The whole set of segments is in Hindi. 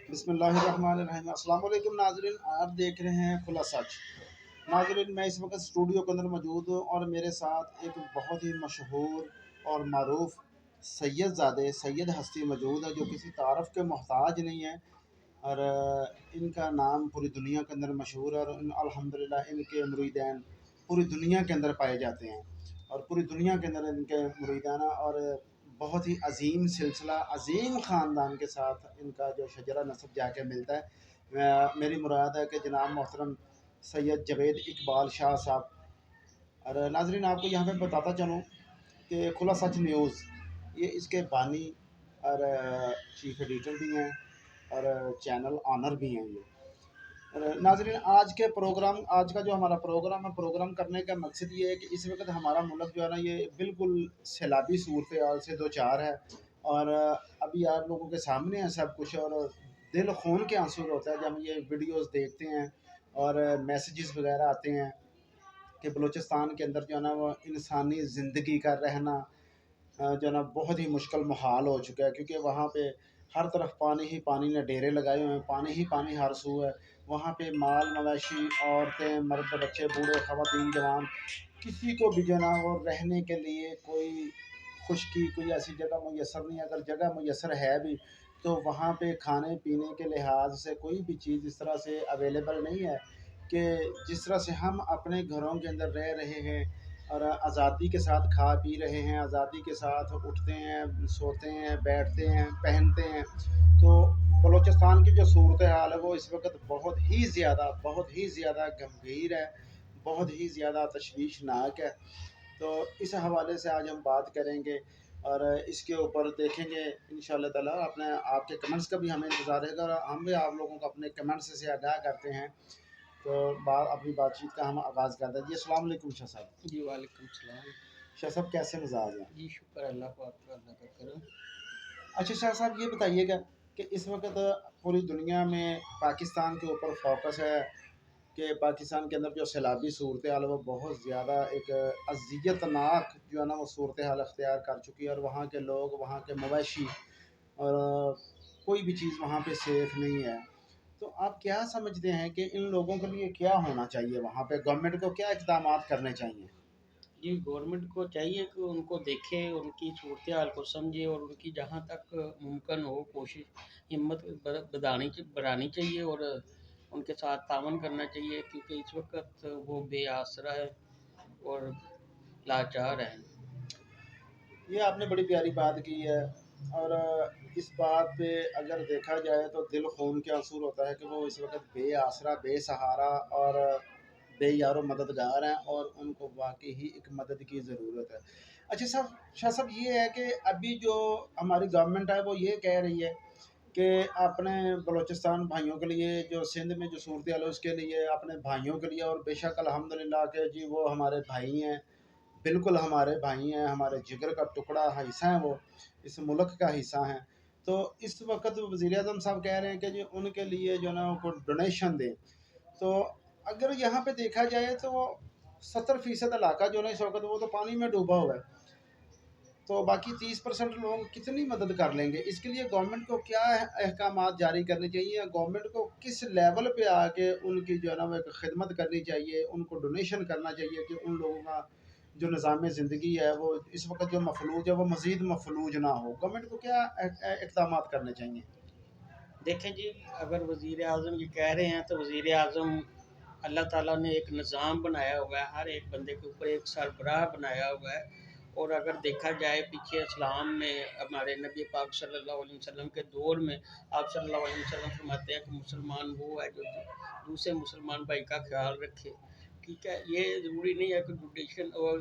बिस्मिल्लाहिर्रहमानिर्रहीम। अस्सलाम वालेकुम नाज़रीन, आप देख रहे हैं खुला सच। नाज़रीन, मैं इस वक्त स्टूडियो के अंदर मौजूद हूँ और मेरे साथ एक बहुत ही मशहूर और मरूफ सैयद हस्ती मौजूद है जो किसी तारफ़ के मोहताज नहीं है। और इनका नाम पूरी दुनिया के अंदर मशहूर है और अल्हम्दुलिल्लाह इनके मुरीदैन पूरी दुनिया के अंदर पाए जाते हैं और पूरी दुनिया के अंदर इनके मुरीदाना और बहुत ही अजीम सिलसिला अजीम ख़ानदान के साथ इनका जो शजरा नसब जाके मिलता है। मेरी मुराद है कि जनाब मोहतरम सैयद जवेद इकबाल शाह साहब। और नाजरीन, आपको यहाँ पे बताता चलूँ कि खुला सच न्यूज़ ये इसके बानी और चीफ एडिटर भी हैं और चैनल ऑनर भी हैं ये। नाजरीन, आज का जो हमारा प्रोग्राम करने का मकसद ये है कि इस वक्त हमारा मुल्क जो है ना ये बिल्कुल सैलाबी सूरत हाल से दो चार है। और अभी आप लोगों के सामने है सब कुछ और दिल खून के आंसू होता है जब हम ये वीडियोस देखते हैं और मैसेजेस वगैरह आते हैं कि बलूचिस्तान के अंदर जो है ना वो इंसानी ज़िंदगी का रहना जो है ना बहुत ही मुश्किल मुहाल हो चुका है, क्योंकि वहाँ पे हर तरफ पानी ही पानी ने डेरे लगाए हुए हैं, पानी ही पानी हर सू है। वहाँ पे माल मवेशी, औरतें, मर्द, बच्चे, बूढ़े, ख़वातीन, जवान, किसी को भी जो है ना वो रहने के लिए कोई खुशकी कोई ऐसी जगह मुयसर नहीं है। अगर जगह मुयसर है भी तो वहाँ पे खाने पीने के लिहाज से कोई भी चीज़ इस तरह से अवेलेबल नहीं है कि जिस तरह से हम अपने घरों के अंदर रह रहे हैं और आज़ादी के साथ खा पी रहे हैं, आज़ादी के साथ उठते हैं, सोते हैं, बैठते हैं, पहनते हैं। तो बलूचिस्तान की जो सूरत हाल है वो इस वक्त बहुत ही ज़्यादा गंभीर है, बहुत ही ज़्यादा तशवीशनाक है। तो इस हवाले से आज हम बात करेंगे और इसके ऊपर देखेंगे इंशाअल्लाह ताला। अपने आपके कमेंट्स का भी हमें इंतज़ार रहेगा और हम भी आप लोगों को अपने कमेंट्स से आगाह करते हैं। तो अपनी बातचीत का हम आगाज़ करते हैं। जी, अस्सलाम वालेकुम शाह साहब। जी, वालेकुम सलाम। शाह साहब, कैसे मिजाज हैं? जी, शुक्र अल्लाह पाक का, अल्लाह का करम। अच्छा शाह साहब, ये बताइएगा कि इस वक्त पूरी दुनिया में पाकिस्तान के ऊपर फोकस है कि पाकिस्तान के अंदर जो सैलाबी सूरत हाल है वो बहुत ज़्यादा एक अज़ियतनाक जो है ना वो सूरत हाल अख्तियार कर चुकी है और वहाँ के लोग, वहाँ के मवेशी और कोई भी चीज़ वहाँ पे सेफ़ नहीं है। तो आप क्या समझते हैं कि इन लोगों के लिए क्या होना चाहिए? वहाँ पे गवर्नमेंट को क्या इक़दामात करने चाहिए? जी, गवर्नमेंट को चाहिए कि उनको देखे, उनकी सूरत हाल को समझे और उनकी जहाँ तक मुमकिन हो कोशिश हिम्मत बढ़ानी चाहिए और उनके साथ तावन करना चाहिए, क्योंकि इस वक़्त वो बेआसरा है और लाचार हैं। ये आपने बड़ी प्यारी बात की है और इस बात पे अगर देखा जाए तो दिल खून के आंसू होता है कि वो इस वक्त बेआसरा, बेसहारा और बेयारो मददगार हैं और उनको वाकई ही एक मदद की ज़रूरत है। अच्छा साहब, शाह साहब, ये है कि अभी जो हमारी गवर्नमेंट है वो ये कह रही है कि अपने बलूचिस्तान भाइयों के लिए, जो सिंध में जो सूरत हाल है उसके लिए, अपने भाइयों के लिए, और बेशक अल्हम्दुलिल्लाह के जी वो हमारे भाई हैं, बिल्कुल हमारे भाई हैं, हमारे जिगर का टुकड़ा हिस्सा हैं, वो इस मुल्क का हिस्सा हैं। तो इस वक्त वज़ीर-ए-आज़म साहब कह रहे हैं कि जी उनके लिए जो है ना वो डोनेशन दें। तो अगर यहाँ पे देखा जाए तो 70% इलाका जो है ना इस वक्त वो तो पानी में डूबा हुआ है। तो बाकी 30% लोग कितनी मदद कर लेंगे? इसके लिए गवर्नमेंट को क्या अहकामात जारी करने चाहिए? गवर्नमेंट को किस लेवल पे आके उनकी जो है ना वो एक खिदमत करनी चाहिए, उनको डोनेशन करना चाहिए कि उन लोगों का जो निज़ाम ज़िंदगी है वो इस वक्त जो मफलूज है वो मज़ीद मफलूज ना हो। गवर्नमेंट को क्या इक़दामात करने चाहिए? देखें जी, अगर वज़ीर आज़म ये कह रहे हैं तो वज़ीर आज़म, अल्लाह ताला ने एक निज़ाम बनाया हुआ है, हर एक बंदे के ऊपर एक सरबराह बनाया हुआ है। और अगर देखा जाए पीछे इस्लाम में हमारे नबी पाक सल्लल्लाहु अलैहि वसल्लम के दौर में आप सल्लल्लाहु अलैहि वसल्लम फरमाते हैं कि मुसलमान वो है जो दूसरे मुसलमान भाई का ख्याल रखे। ठीक है, ये ज़रूरी नहीं है कि डोनेशन और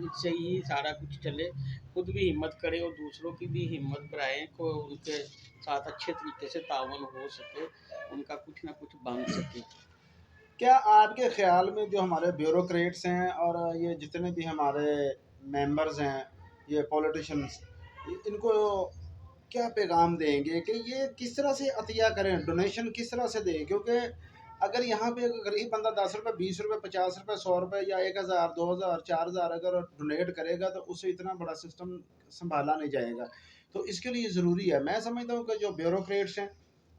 इससे ही सारा कुछ चले। खुद भी हिम्मत करें और दूसरों की भी हिम्मत बढ़ाएं को उनके साथ अच्छे तरीके से तावन हो सके, उनका कुछ ना कुछ बन सके। क्या आपके ख़्याल में जो हमारे ब्यूरोक्रेट्स हैं और ये जितने भी हमारे मेंबर्स हैं, ये पॉलिटिशियंस, इनको क्या पैगाम देंगे कि ये किस तरह से अतिया करें, डोनेशन किस तरह से दें? क्योंकि अगर यहाँ पे एक गरीब बंदा 10 रुपये, 20 रुपये, 50 रुपये, 100 रुपये या 1,000, 2,000, 4,000 अगर डोनेट करेगा तो उससे इतना बड़ा सिस्टम संभाला नहीं जाएगा। तो इसके लिए ज़रूरी है। मैं समझता हूँ कि जो ब्यूरोक्रेट्स हैं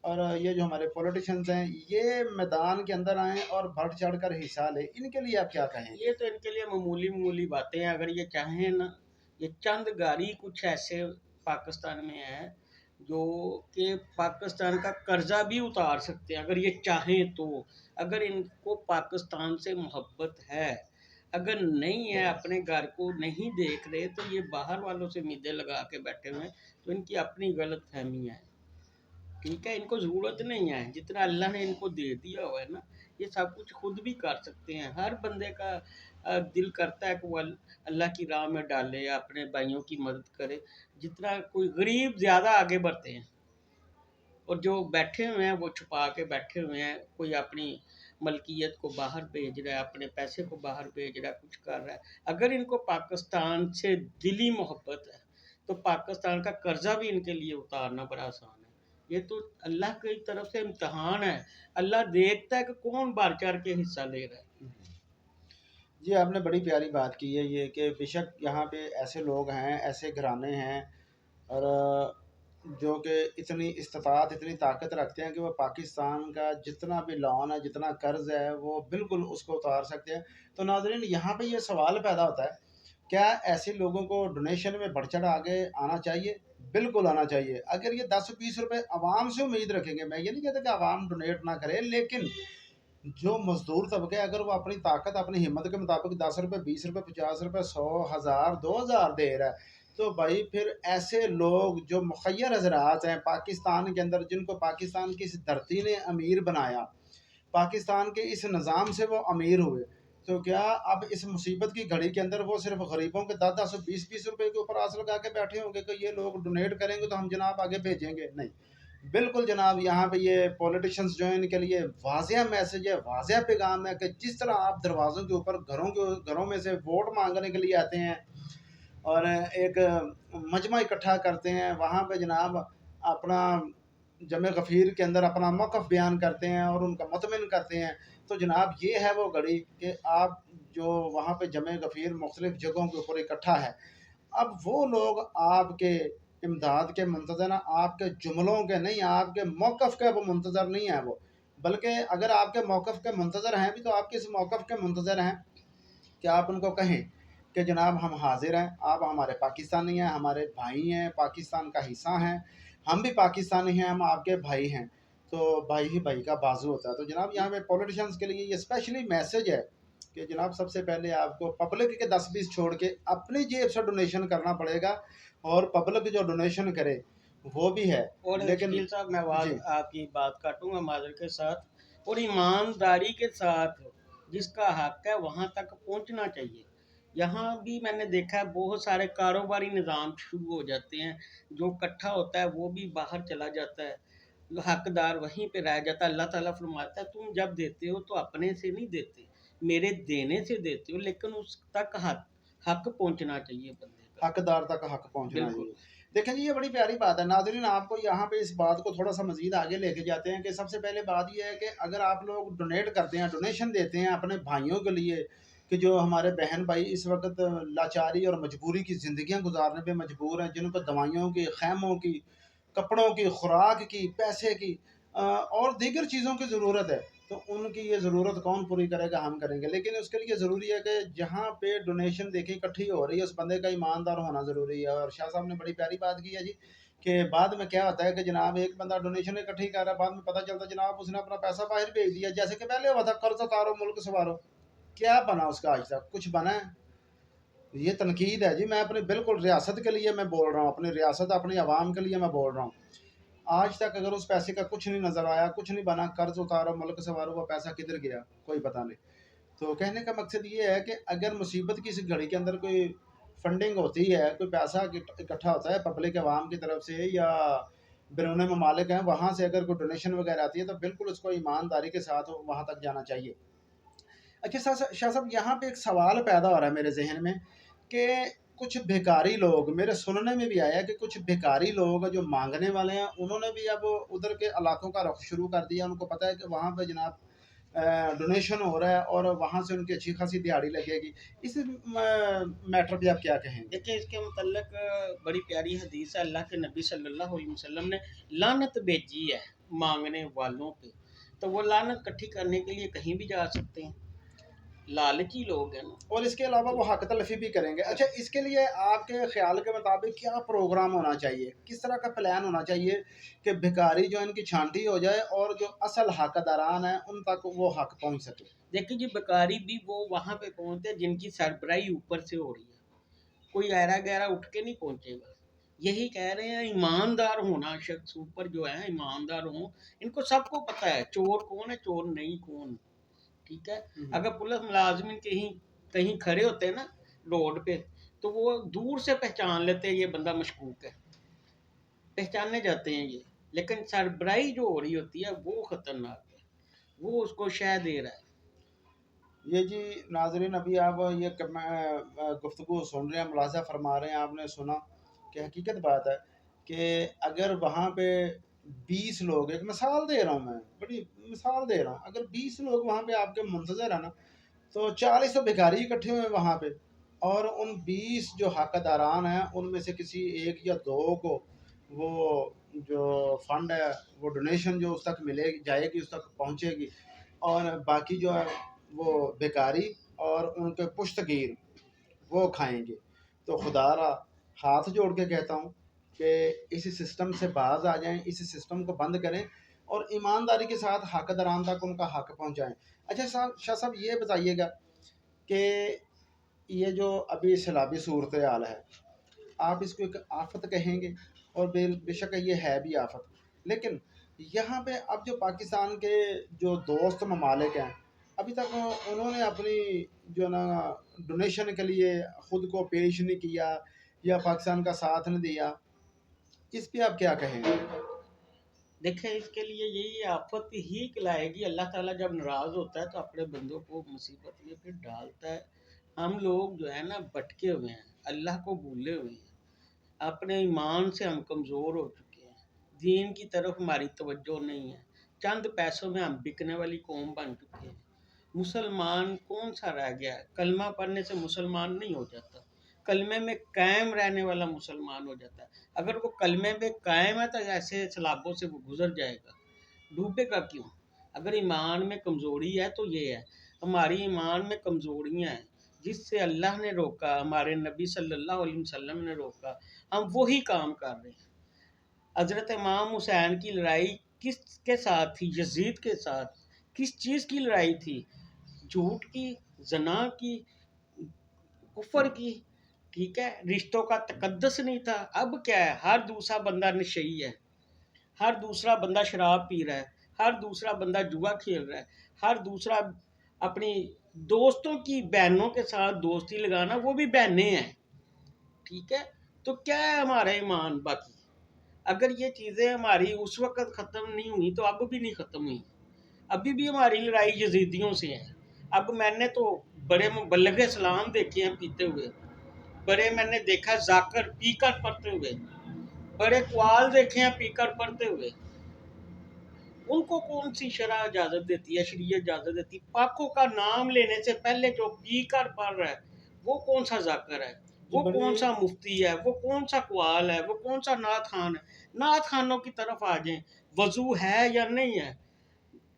और ये जो हमारे पॉलिटिशियंस हैं, ये मैदान के अंदर आएँ और बढ़ चढ़ कर हिस्सा लें। इनके लिए आप क्या कहेंगे? ये तो इनके लिए मामूली-मामूली बातें हैं, अगर ये चाहें ना, ये चंद गाड़ी कुछ ऐसे पाकिस्तान में हैं, जो कि पाकिस्तान का कर्ज़ा भी उतार सकते हैं, अगर ये चाहें तो। अगर इनको पाकिस्तान से मोहब्बत है, अगर नहीं है, अपने घर को नहीं देख रहे, तो ये बाहर वालों से उम्मीदें लगा के बैठे हुए हैं, तो इनकी अपनी गलतफ़हमी है। ठीक है, इनको ज़रूरत नहीं है, जितना अल्लाह ने इनको दे दिया हुआ है ना, ये सब कुछ खुद भी कर सकते हैं। हर बंदे का दिल करता है कि वो अल्लाह की राह में डाले या अपने भाइयों की मदद करे। जितना कोई गरीब ज़्यादा आगे बढ़ते हैं, और जो बैठे हुए हैं वो छुपा के बैठे हुए हैं, कोई अपनी मलकियत को बाहर भेज रहा है, अपने पैसे को बाहर भेज रहा है, कुछ कर रहा है। अगर इनको पाकिस्तान से दिली मोहब्बत है, तो पाकिस्तान का कर्जा भी इनके लिए उतारना बड़ा आसान है। ये तो अल्लाह की तरफ से इम्तहान है। अल्लाह देखता है कि कौन बढ़ चढ़ के हिस्सा ले रहा है। जी, आपने बड़ी प्यारी बात की है ये कि बेशक यहाँ पे ऐसे लोग हैं, ऐसे घराने हैं और जो कि इतनी इस्तात, इतनी ताकत रखते हैं कि वो पाकिस्तान का जितना भी लोन है, जितना कर्ज़ है, वो बिल्कुल उसको उतार सकते हैं। तो नाज़रीन, यहाँ पे ये सवाल पैदा होता है, क्या ऐसे लोगों को डोनेशन में बढ़-चढ़ आगे आना चाहिए? बिल्कुल आना चाहिए। अगर ये 10-20 रुपए आवाम से उम्मीद रखेंगे, मैं ये नहीं कहता कि आवाम डोनेट ना करे, लेकिन जो मज़दूर तबका है, अगर वो अपनी ताकत, अपनी हिम्मत के मुताबिक 10 रुपए, 20 रुपए, 50 रुपए, 100, 1000, 2000 दे रहा है, तो भाई फिर ऐसे लोग जो मुखय्यर हज़रात हैं पाकिस्तान के अंदर, जिनको पाकिस्तान की इस धरती ने अमीर बनाया, पाकिस्तान के इस निज़ाम से वो अमीर हुए, तो क्या अब इस मुसीबत की घड़ी के अंदर वो सिर्फ़ गरीबों के 10-10 और 20-20 रुपए के ऊपर आस लगा के बैठे होंगे कि ये लोग डोनेट करेंगे तो हम जनाब आगे भेजेंगे? नहीं। बिल्कुल जनाब, यहाँ पे ये पॉलिटिशियंस जो हैं, इनके लिए वाज़िया मैसेज है, वाज़िया पैगाम है कि जिस तरह आप दरवाज़ों के ऊपर घरों में से वोट माँगने के लिए आते हैं और एक मजमा इकट्ठा करते हैं, वहाँ पे जनाब अपना जमे गफ़ीर के अंदर अपना मौक़िफ़ बयान करते हैं और उनका मुतमिन करते हैं। तो जनाब ये है वो घड़ी कि आप जो वहाँ पे जमे गफ़ीर मुख्तलिफ़ जगहों के ऊपर इकट्ठा है। अब वो लोग आपके इमदाद के मुंतज़र हैं, आपके जुमलों के नहीं, आपके मौक़िफ़ के वो मुंतज़र नहीं हैं वो। बल्कि अगर आपके मौक़िफ़ के मुंतज़र हैं भी, तो आप किस मौक़िफ़ के मुंतज़र हैं कि आप उनको कहें कि जनाब हम हाज़िर हैं, आप हमारे पाकिस्तानी हैं, हमारे भाई हैं, पाकिस्तान का हिस्सा हैं, हम भी पाकिस्तानी हैं, हम आपके भाई हैं, तो भाई ही भाई का बाज़ू होता है। तो जनाब यहाँ पे पॉलिटिशियंस के लिए ये स्पेशली मैसेज है कि जनाब सबसे पहले आपको पब्लिक के 10-20 छोड़ के अपनी जेब से डोनेशन करना पड़ेगा, और पब्लिक जो डोनेशन करे वो भी है, और लेकिन शकील साहब, मैं जी, आपकी बात काटूँगा माज़र के साथ, और ईमानदारी के साथ जिसका हक है वहाँ तक पहुँचना चाहिए। यहाँ भी मैंने देखा है बहुत सारे कारोबारी निज़ाम शुरू हो जाते हैं, जो इकट्ठा होता है वो भी बाहर चला जाता है, हकदार वहीं पे रह जाता है। अल्लाह ताला फरमाता है तुम जब देते हो तो अपने से नहीं देते, मेरे देने से देते हो, लेकिन उस तक हक हक पहुँचना चाहिए बंदे का। हकदार तक हक पहुँचना बिल्कुल। चाहिए। देखें जी, ये बड़ी प्यारी बात है। नाज़रीन, आपको यहाँ पे इस बात को थोड़ा-सा मज़ीद आगे लेके जाते हैं कि सबसे पहले बात ये है कि अगर आप लोग डोनेट करते हैं, डोनेशन देते हैं अपने भाइयों के लिए, कि जो हमारे बहन-भाई इस वक़्त लाचारी और मजबूरी की ज़िंदगियाँ गुज़ारने पे मजबूर हैं, जिनको दवाइयों की, ख़ैमों की, कपड़ों की, खुराक की, पैसे की और दीगर चीज़ों की ज़रूरत है, तो उनकी ये ज़रूरत कौन पूरी करेगा? हम करेंगे। लेकिन उसके लिए ज़रूरी है कि जहाँ पे डोनेशन देखिए इकट्ठी हो रही है, उस बंदे का ईमानदार होना ज़रूरी है। और शाह साहब ने बड़ी प्यारी बात की है जी, कि बाद में क्या होता है कि जनाब एक बंदा डोनेशन इकट्ठी कर रहा है, बाद में पता चलता है जनाब उसने अपना पैसा बाहर भेज दिया। जैसे कि पहले हुआ था, कर्ज़ उतारो मुल्क संवारो। क्या बना उसका आज तक? कुछ बना है? ये तनकीद है जी, मैं अपनी बिल्कुल रियासत के लिए मैं बोल रहा हूँ, अपनी रियासत, अपनी आवाम के लिए मैं बोल रहा हूँ। आज तक अगर उस पैसे का कुछ नहीं नज़र आया, कुछ नहीं बना, कर्ज़ उतारो, मुल्क संवारो, वो पैसा किधर गया? कोई पता नहीं। तो कहने का मकसद ये है कि अगर मुसीबत की इस घड़ी के अंदर कोई फंडिंग होती है, कोई पैसा इकट्ठा होता है पब्लिक अवाम की तरफ से या बैरून ममालिक हैं, वहाँ से अगर कोई डोनेशन वगैरह आती है, तो बिल्कुल उसको ईमानदारी के साथ वहाँ तक जाना चाहिए। अच्छा शाह साहब, यहाँ पे एक सवाल पैदा हो रहा है मेरे ज़हन में कि कुछ भिखारी लोग, मेरे सुनने में भी आया कि कुछ भिखारी लोग जो माँगने वाले हैं, उन्होंने भी अब उधर के इलाकों का रुख शुरू कर दिया। उनको पता है कि वहाँ पे जनाब डोनेशन हो रहा है और वहाँ से उनकी अच्छी खासी दिहाड़ी लगेगी। इस मैटर पे आप क्या कहेंगे? देखिए इसके मतलब बड़ी प्यारी हदीस है, अल्लाह के नबी सल्लल्लाहु अलैहि वसल्लम ने लानत भेजी है मांगने वालों पे। तो वो लानत इकट्ठी करने के लिए कहीं भी जा सकते हैं, लालची लोग हैं ना। और इसके अलावा तो वो हक तलफी भी करेंगे। अच्छा, इसके लिए आपके ख्याल के मुताबिक क्या प्रोग्राम होना चाहिए, किस तरह का प्लान होना चाहिए कि भिखारी जो है इनकी छांटी हो जाए और जो असल हकदारान है उन तक वो हक पहुंच सके? देखिए जी, बेकारी भी वो वहाँ पे पहुँचते हैं जिनकी सरबराही ऊपर से हो रही है, कोई ऐरा गैरा उठ के नहीं पहुँचेगा। यही कह रहे हैं, ईमानदार होना, शख्स ऊपर जो है ईमानदार हो। इनको सबको पता है चोर कौन है, चोर नहीं कौन। ठीक है, अगर पुलिस मुलाजमिन कहीं कहीं खड़े होते हैं ना रोड पे, तो वो दूर से पहचान लेते हैं ये बंदा मशकूक है, पहचाने जाते हैं ये। लेकिन सरबराही जो हो रही होती है वो खतरनाक है, वो उसको शह दे रहा है। ये जी नाजरीन, अभी आप ये गुफ्तगू सुन रहे हैं, मुलाजा फरमा रहे हैं, आपने सुना कि हकीकत बात है कि अगर वहाँ पे 20 लोग, एक मिसाल दे रहा हूँ मैं, बड़ी मिसाल दे रहा हूँ, अगर 20 लोग वहाँ पे आपके मुंतजर है ना, तो 40 तो भिखारी इकट्ठे हुए वहाँ पे, और उन 20 जो हकदारान हैं उनमें से किसी एक या दो को वो जो फंड है, वो डोनेशन जो उस तक मिले जाएगी, उस तक पहुँचेगी, और बाकी जो है वो भिखारी और उनके पुश्तगीर वो खाएंगे। तो खुदारा हाथ जोड़ के कहता हूँ कि इस सिस्टम से बाज आ जाएं, इस सिस्टम को बंद करें और ईमानदारी के साथ हकदारान तक उनका हक पहुँचाएं। अच्छा साहब, शाह साहब, ये बताइएगा कि ये जो अभी सैलाबी सूरत हाल है, आप इसको एक आफत कहेंगे, और बेशक ये है भी आफत, लेकिन यहाँ पे अब जो पाकिस्तान के जो दोस्त ममालिक हैं, अभी तक उन्होंने अपनी जो ना डोनेशन के लिए खुद को पेश नहीं किया या पाकिस्तान का साथ नहीं दिया। इस पे आप क्या कहेंगे? देखिए इसके लिए यही आफत ही लाएगी। अल्लाह ताला जब नाराज होता है तो अपने बंदों को मुसीबत में फिर डालता है। हम लोग जो है ना भटके हुए हैं, अल्लाह को भूले हुए हैं, अपने ईमान से हम कमज़ोर हो चुके हैं, दीन की तरफ हमारी तवज्जो नहीं है, चंद पैसों में हम बिकने वाली कौम बन चुके हैं। मुसलमान कौन सा रह गया है? कलमा पढ़ने से मुसलमान नहीं हो जाता, कलमे में कायम रहने वाला मुसलमान हो जाता है। अगर वो कलमे में कायम है तो ऐसे सैलाबों से वो गुजर जाएगा, डूबेगा क्यों? अगर ईमान में कमज़ोरी है तो ये है, हमारी ईमान में कमज़ोरियाँ हैं जिससे अल्लाह ने रोका, हमारे नबी सल्लल्लाहु अलैहि वसल्लम ने रोका, हम वही काम कर रहे हैं। हज़रत इमाम हुसैन की लड़ाई किसके साथ थी? यजीद के साथ। किस चीज़ की लड़ाई थी? झूठ की, जना की, कुफर की। ठीक है, रिश्तों का तकद्दस नहीं था। अब क्या है, हर दूसरा बंदा नशई है, हर दूसरा बंदा शराब पी रहा है, हर दूसरा बंदा जुआ खेल रहा है, हर दूसरा अपनी दोस्तों की बहनों के साथ दोस्ती लगाना, वो भी बहनें हैं। ठीक है, तो क्या है हमारा ईमान बाकी? अगर ये चीज़ें हमारी उस वक़्त ख़त्म नहीं हुई तो अब भी नहीं ख़त्म हुई। अभी भी हमारी लड़ाई यजीदियों से है। अब मैंने तो बड़े मुबल्लिग इस्लाम देखे हैं पीते हुए, बड़े मैंने देखा जाकर पीकर पढ़ते हुए, बड़े कवाल देखे हैं पीकर पढ़ते हुए। उनको कौन सी शरह इजाज़त देती है, शरीयत इजाज़त देती है? पाकों का नाम लेने से पहले जो पीकर पढ़ रहा है, वो कौन सा जाकर है? जी वो बड़ी कौन सा मुफ्ती है? वो कौन सा कवाल है? वो कौन सा नात खान है? नात खानों की तरफ आ जाएं, वजू है या नहीं है?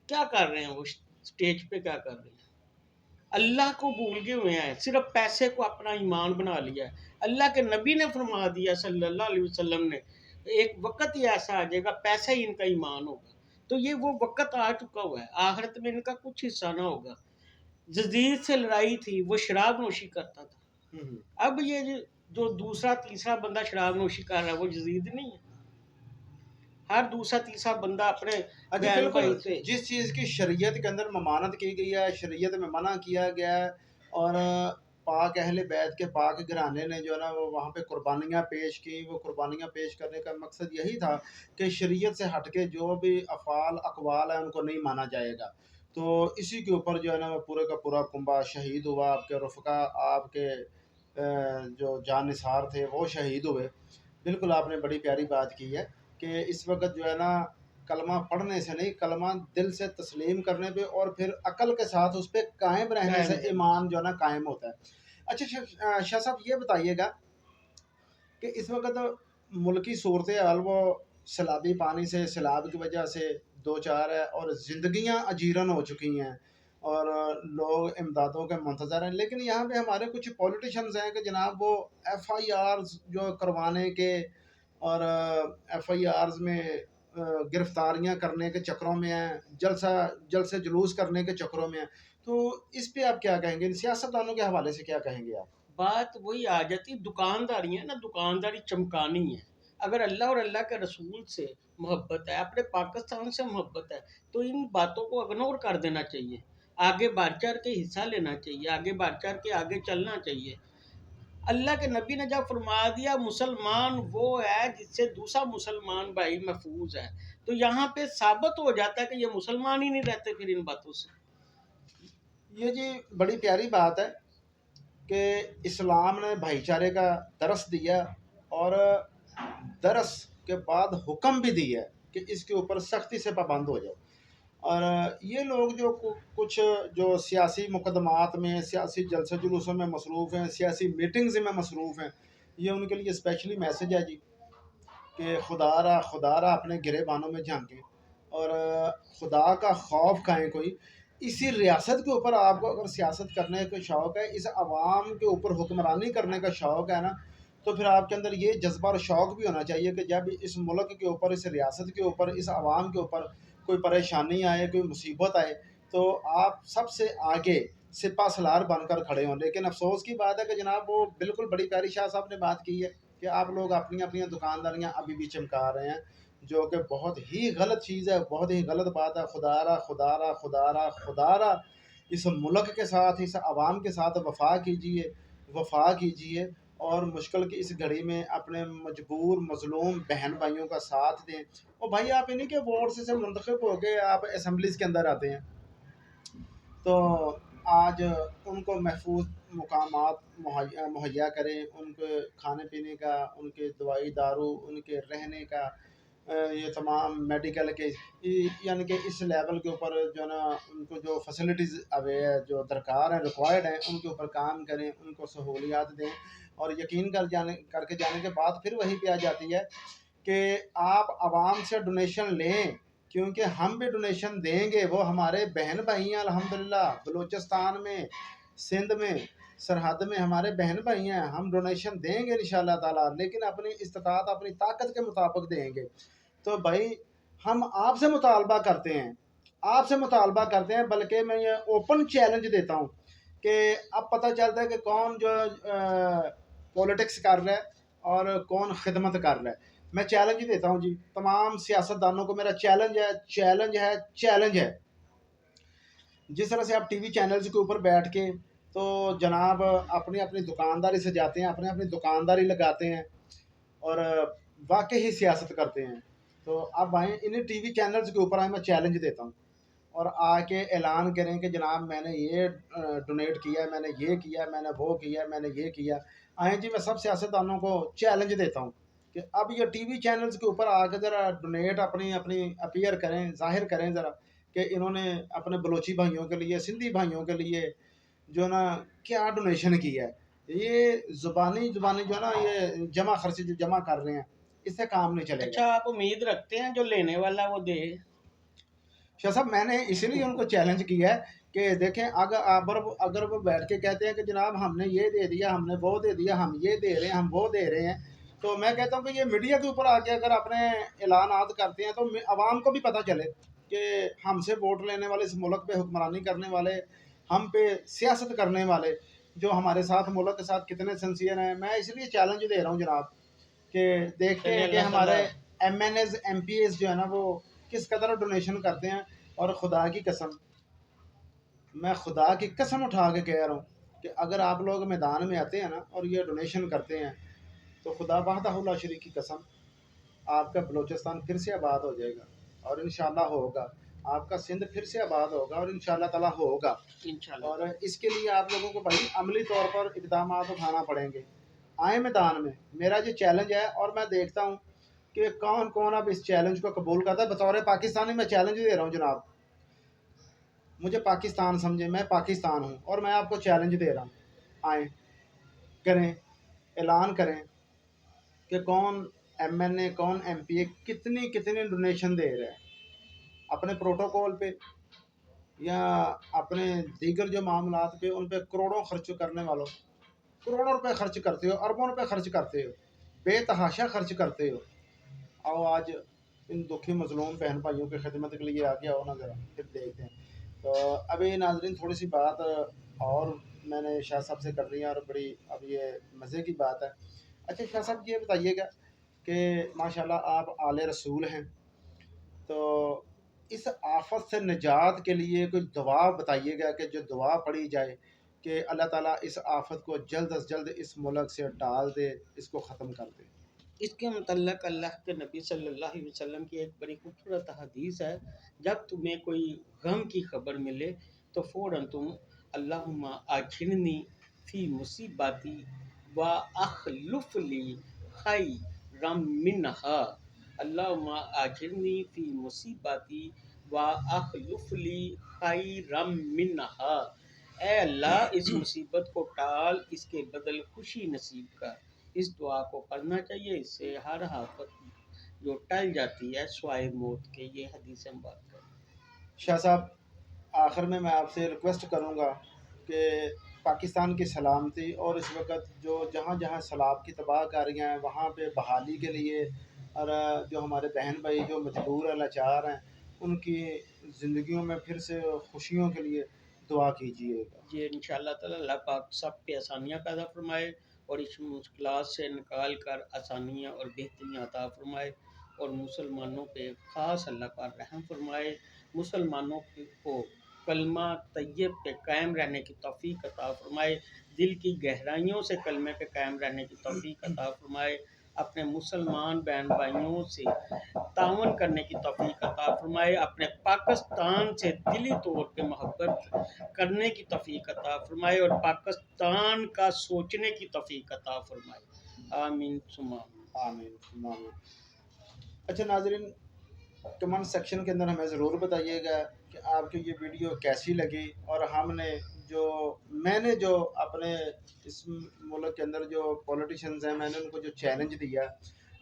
क्या कर रहे हैं वो, स्टेज पे क्या कर रहे हैं? अल्लाह को भूल गए हुए हैं, सिर्फ पैसे को अपना ईमान बना लिया है। अल्लाह के नबी ने फरमा दिया सल्लल्लाहु अलैहि वसल्लम ने, एक वक़्त ही ऐसा आ जाएगा पैसा ही इनका ईमान होगा। तो ये वो वक़्त आ चुका हुआ है, आखिरत में इनका कुछ हिस्सा ना होगा। जदीद से लड़ाई थी, वो शराब नोशी करता था। अब ये जो दूसरा तीसरा बंदा शराब नोशी कर रहा है, वो यजीद नहीं है। हर दूसरा तीसरा बंदा अपने अच्छा बहन बिल्कुल, भाई से। जिस चीज़ की शरीयत के अंदर ममानत की गई है, शरीयत में मना किया गया है, और पाक अहले बैत के पाक घराने ने जो है ना वो वहाँ पे कुर्बानियाँ पेश की, वो कुर्बानियाँ पेश करने का मकसद यही था कि शरीयत से हट के जो भी अफ़ाल अक़वाल है उनको नहीं माना जाएगा। तो इसी के ऊपर जो है ना वो पूरे का पूरा कुंबा शहीद हुआ, आपके रफ़क़ा, आपके जो जानिसार थे वो शहीद हुए। बिल्कुल आपने बड़ी प्यारी बात की है कि इस वक्त जो है ना कलमा पढ़ने से नहीं, कलमा दिल से तस्लीम करने पे और फिर अकल के साथ उस पे कायम रहने कायम से रहना ईमान चाहिए। जो है ना कायम होता है। अच्छा शाह साहब ये बताइएगा कि इस वक़्त मुल्की सूरत-ए-हाल वो सैलाबी पानी से, सैलाब की वजह से दो चार है और ज़िंदगियाँ अजीरन हो चुकी हैं और लोग इमदादों के मुंतज़र हैं। लेकिन यहाँ पे हमारे कुछ पॉलिटिशियंस हैं कि जनाब वो एफआईआर्स जो करवाने के और एफआईआर्स में गिरफ्तारियाँ करने के चक्करों में हैं, जलसे जुलूस करने के चक्करों में हैं। तो इस पे आप क्या कहेंगे? इन सियासतदानों के हवाले से क्या कहेंगे आप? बात वही आ जाती, दुकानदारी है ना, दुकानदारी चमकानी है। अगर अल्लाह और अल्लाह के रसूल से मोहब्बत है, अपने पाकिस्तान से मोहब्बत है, तो इन बातों को इग्नोर कर देना चाहिए। आगे बढ़ चढ़ के हिस्सा लेना चाहिए, आगे बढ़ चढ़ के आगे चलना चाहिए। अल्लाह के नबी ने जब फरमा दिया मुसलमान वो है जिससे दूसरा मुसलमान भाई महफूज है, तो यहाँ पे साबित हो जाता है कि ये मुसलमान ही नहीं रहते फिर इन बातों से। ये जी बड़ी प्यारी बात है कि इस्लाम ने भाईचारे का दरस दिया और दरस के बाद हुक्म भी दिया कि इसके ऊपर सख्ती से पाबंद हो जाओ। और ये लोग जो कुछ जो सियासी मुकदमात में, सियासी जलसे जुलूसों में मसरूफ़ हैं, सियासी मीटिंग्स में मसरूफ़ हैं, ये उनके लिए स्पेशली मैसेज है जी कि खुदारा अपने गिरेबानों में झांकें और खुदा का खौफ खाएं कोई। इसी रियासत के ऊपर आपको अगर सियासत करने का शौक़ है, इस अवाम के ऊपर हुक्मरानी करने का शौक़ है ना, तो फिर आपके अंदर ये जज्बा और शौक़ भी होना चाहिए कि जब इस मुल्क के ऊपर, इस रियासत के ऊपर, इस अवाम के ऊपर कोई परेशानी आए, कोई मुसीबत आए, तो आप सबसे आगे सिपा सलार बनकर खड़े हों। लेकिन अफसोस की बात है कि जनाब वो बिल्कुल बड़ी प्यारी शाह साहब ने बात की है कि आप लोग अपनी अपनी दुकानदारियां अभी भी चमका रहे हैं, जो कि बहुत ही गलत चीज़ है, बहुत ही गलत बात है। खुदारा खुदारा खुदारा खुदारा इस मुल्क के साथ, इस आवाम के साथ वफा कीजिए और मुश्किल की इस घड़ी में अपने मजबूर मजलूम बहन भाइयों का साथ दें। और भाई आप इन्हीं के वोट से मुंतखब हो के आप असम्बलीज के अंदर आते हैं, तो आज उनको महफूज मुकामात मुहैया करें, उनके खाने पीने का, उनके दवाई दारू, उनके रहने का, ये तमाम मेडिकल के यानी कि इस लेवल के ऊपर जो ना उनको जो फैसिलिटीज़ अवे जो दरकार हैं, रिक्वायर्ड हैं, उनके ऊपर काम करें, उनको सहूलियात दें। और यकीन करके जाने के बाद फिर वही पे आ जाती है कि आप आवाम से डोनेशन लें, क्योंकि हम भी डोनेशन देंगे, वो हमारे बहन भाई हैं। अल्हम्दुलिल्लाह बलूचिस्तान में, सिंध में, सरहद में हमारे बहन भाई हैं। हम डोनेशन देंगे इंशाल्लाह ताला, लेकिन अपनी इस्तिताअत, अपनी ताकत के मुताबिक देंगे। तो भाई हम आपसे मुतालबा करते हैं, बल्कि मैं ये ओपन चैलेंज देता हूँ कि अब पता चलता है कि कौन जो पॉलिटिक्स कर रहा है और कौन खिदमत कर रहा है। मैं चैलेंज देता हूँ जी तमाम सियासतदानों को, मेरा चैलेंज है। जिस तरह से आप टीवी चैनल्स के ऊपर बैठ के तो जनाब अपनी अपनी दुकानदारी से जाते हैं, अपनी अपनी दुकानदारी लगाते हैं और वाकई ही सियासत करते हैं। तो अब आए इन्हीं टीवी चैनल्स के ऊपर आए, मैं चैलेंज देता हूँ और आके ऐलान करें कि जनाब मैंने ये डोनेट किया, मैंने ये किया, मैंने वो किया, मैंने ये किया। आए जी मैं सब सियासतदानों को चैलेंज देता हूँ कि अब ये टीवी चैनल्स के ऊपर आकर ज़रा डोनेट अपनी अपनी अपीयर करें, ज़ाहिर करें ज़रा कि इन्होंने अपने बलोची भाइयों के लिए, सिंधी भाइयों के लिए जो ना क्या डोनेशन किया है। ये ज़ुबानी ज़ुबानी जो है ना, ये जमा खर्ची जो जमा कर रहे हैं, इससे काम नहीं चलेगा। अच्छा, आप उम्मीद रखते हैं जो लेने वाला वो दे? शाह साहब मैंने इसीलिए उनको चैलेंज किया है कि देखें अगर वो बैठ के कहते हैं कि जनाब हमने ये दे दिया, हमने वो दे दिया, हम ये दे रहे हैं, हम वो दे रहे हैं, तो मैं कहता हूँ कि ये मीडिया के ऊपर आके अगर अपने ऐलानात करते हैं तो आवाम को भी पता चले कि हमसे वोट लेने वाले, इस मुल्क पे हुक्मरानी करने वाले, हम पे सियासत करने वाले जो हमारे साथ मुल्क के साथ कितने सिंसियर हैं। मैं इसलिए चैलेंज दे रहा हूँ जनाब कि देखते चलिए, हैं कि अल्लाह हमारे ताला। MNAs MPAs जो है ना वो किस कदर डोनेशन करते हैं। और खुदा की कसम, मैं खुदा की कसम उठा के कह रहा हूँ कि अगर आप लोग मैदान में आते हैं ना और ये डोनेशन करते हैं, तो खुदा वहदहु ला शरीक की कसम आपका बलूचिस्तान फिर से आबाद हो जाएगा और इंशाल्लाह होगा। आपका सिंध फिर से आबाद होगा और इंशाल्लाह ताला होगा। इंशाल्लाह और ताला। इसके लिए आप लोगों को भाई अमली तौर पर इक़दामात उठाना पड़ेंगे। आए मैदान में, मेरा ये चैलेंज है और मैं देखता हूँ कि कौन कौन अब इस चैलेंज को कबूल करता है। बतौर पाकिस्तानी मैं चैलेंज दे रहा हूँ जनाब, मुझे पाकिस्तान समझे, मैं पाकिस्तान हूँ और मैं आपको चैलेंज दे रहा हूँ, आए करें, ऐलान करें कि कौन एमएनए कौन एमपीए कितनी कितनी डोनेशन दे रहा है अपने प्रोटोकॉल पे या अपने दीगर जो मामलात पे, उन पे करोड़ों खर्च करने वालों, करोड़ों रुपए खर्च करते हो, अरबों रुपए खर्च करते हो, बेतहाशा खर्च करते हो। आओ आज इन दुखी मजलूम बहन भाइयों की खिदमत के लिए आगे आओ ना, ज़रा फिर देखते हैं। तो अभी नाजरीन थोड़ी सी बात और मैंने शाह साहब से करनी है, और बड़ी अब ये मज़े की बात है। अच्छा शाह साहब ये बताइएगा कि माशाल्लाह आप आले रसूल हैं, तो इस आफत से निजात के लिए कोई दुआ बताइएगा कि जो दुआ पढ़ी जाए कि अल्लाह ताला इस आफत को जल्द अज जल्द इस मुल्क से टाल दे, इसको ख़त्म कर दे। इसके मतलब अल्लाह के नबी सल्लल्लाहु अलैहि वसल्लम की एक बड़ी खूबसूरत हदीस है, जब तुम्हें कोई गम की खबर मिले तो फ़ौरन तुम अल्लाहुम्मा आखिरनी फ़ी मुसीबती व अखलुफ़ ली खैरम मिन्हा, अल्लाहुम्मा आखिरनी फ़ी मुसीबती व अखलुफ़ ली खैरम मिन्हा। ए अल्लाह इस मुसीबत को टाल, इसके बदल खुशी नसीब कर। इस दुआ को पढ़ना चाहिए, इससे हर आफत जो टल जाती है स्वाय मौत के। ये हदीस हम बात करें। शाह साहब आखिर में मैं आपसे रिक्वेस्ट करूँगा कि पाकिस्तान की सलामती और इस वक्त जो जहाँ जहाँ सैलाब की तबाहकारियाँ हैं वहाँ पे बहाली के लिए, और जो हमारे बहन भाई जो मजबूर हैं, लाचार हैं, उनकी ज़िंदगियों में फिर से खुशियों के लिए दुआ कीजिएगा। ये इंशाअल्लाह ताला अल्लाह पाक सब पे आसानियाँ पैदा फरमाए और इस मुश्किलात से निकाल कर आसानियाँ और बेहतरियाँ अता फरमाए, और मुसलमानों पे ख़ास अल्लाह पाक रहम फरमाए। मुसलमानों को कलमा तैयब पे कायम रहने की तौफ़ीक अता फरमाए, दिल की गहराइयों से कलमे पे कायम रहने की तौफ़ीक अता फरमाए, अपने मुसलमान बहन भाइयों से तावन करने की तौफ़ीक अता फ़रमाए, अपने पाकिस्तान से दिली तौर पे मोहब्बत करने की तौफ़ीक अता फ़रमाए और पाकिस्तान का सोचने की तौफ़ीक अता फ़रमाए। आमीन सुम्मा आमीन। आमीन आमीन। अच्छा नाजरीन, कमेंट सेक्शन के अंदर हमें ज़रूर बताइएगा कि आपको ये वीडियो कैसी लगी, और हमने जो मैंने जो अपने इस मुल्क के अंदर जो पॉलिटिशियंस हैं, मैंने उनको जो चैलेंज दिया,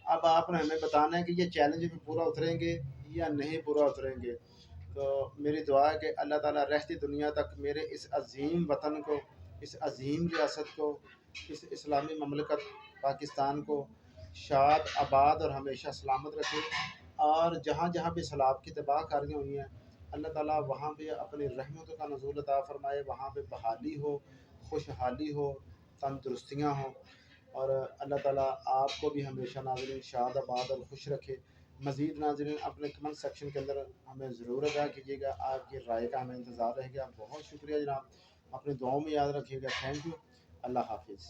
अब आपने हमें बताना है कि ये चैलेंज पे पूरा उतरेंगे या नहीं पूरा उतरेंगे। तो मेरी दुआ है कि अल्लाह ताला रहती दुनिया तक मेरे इस अज़ीम वतन को, इस अज़ीम रियासत को, इस इस्लामी ममलकत पाकिस्तान को शाद आबाद और हमेशा सलामत रखे, और जहाँ जहाँ भी सैलाब की तबाहकारियाँ हुई हैं, अल्लाह ताला वहाँ पे अपनी रहमतों का नज़ूल अता फ़रमाए, वहाँ पे बहाली हो, खुशहाली हो, तंदुरुस्तियाँ हों, और अल्लाह ताला आपको भी हमेशा नाज़रीन शाद आबाद और खुश रखे। मज़ीद नाज़रीन अपने कमेंट सेक्शन के अंदर हमें ज़रूर आगाह कीजिएगा, आपकी राय का हमें इंतज़ार रहेगा। बहुत शुक्रिया जनाब, अपनी दुआओं में याद रखिएगा। Thank you. अल्लाह हाफिज़।